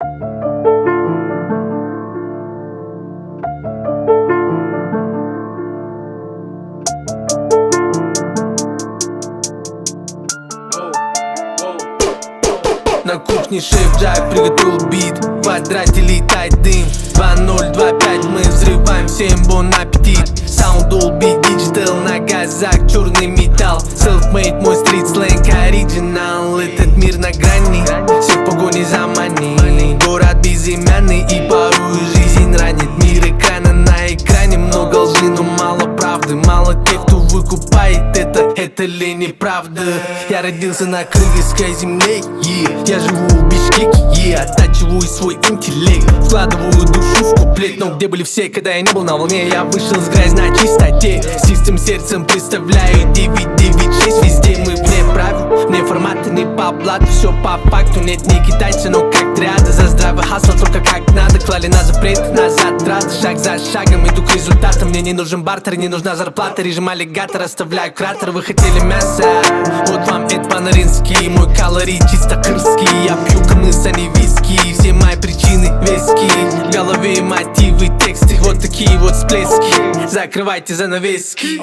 На кухне шеф Джак приготовил бит, в квадрате летает дым. 2025 мы взрываем, всем бон аппетит. Sound Dolby Digital, на газах черный металл. Self-made, мой стрит-сленг оригинал. Этот мир на грани, все в погоне за money. Город безымянный и порой жизнь ранит. Мир экрана на экране, много лжи, но мало правды. Мало тех, кто выкупает это ли неправда? Я родился на кыргызской земле, я живу в Бишкеке, оттачиваю свой интеллект, вкладываю душу в куплет. Но где были все, когда я не был на волне? Я вышел с грязи на чистоте, с чистым сердцем представляю 996. Везде мы вне правил, вне формата, не по блату, все по факту. Нет, не китайцы, но как триада. За здравый хасл, только как надо. Клали на запрет, назад траты. Шаг за шагом иду к результатам. Мне не нужен бартер, не нужна зарплата. Режим аллигатора, оставляю кратер. Вы хотели мясо? Вот вам это по-нарински. Мой калорий чисто кырский. Я пью камыс, а не виски. Все мои причины вески. В голове мотивы, тексты, вот такие вот всплески. Закрывайте занавески.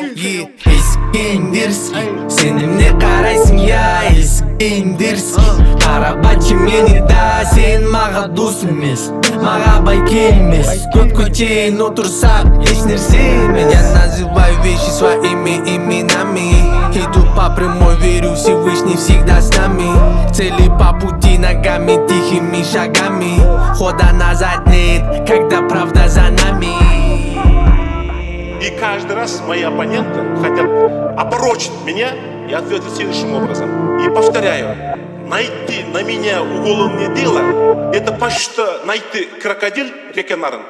Искендерский, сен мне қарайсың, я Искендерский. Қарабачы мені да, сен маға дос емес, маға бай келмес. Көп көтейін отырсақ, еш нәрсе емес. Я называю вещи своими именами. Иду по прямой, верю, Всевышний всегда с нами. Цели по пути ногами, тихими шагами. Хода назад нет, когда правда за нами. И каждый раз мои оппоненты хотят опорочить меня и ответить следующим образом. И повторяю, найти на меня уголовное дело — это почти найти крокодил реки Нарын.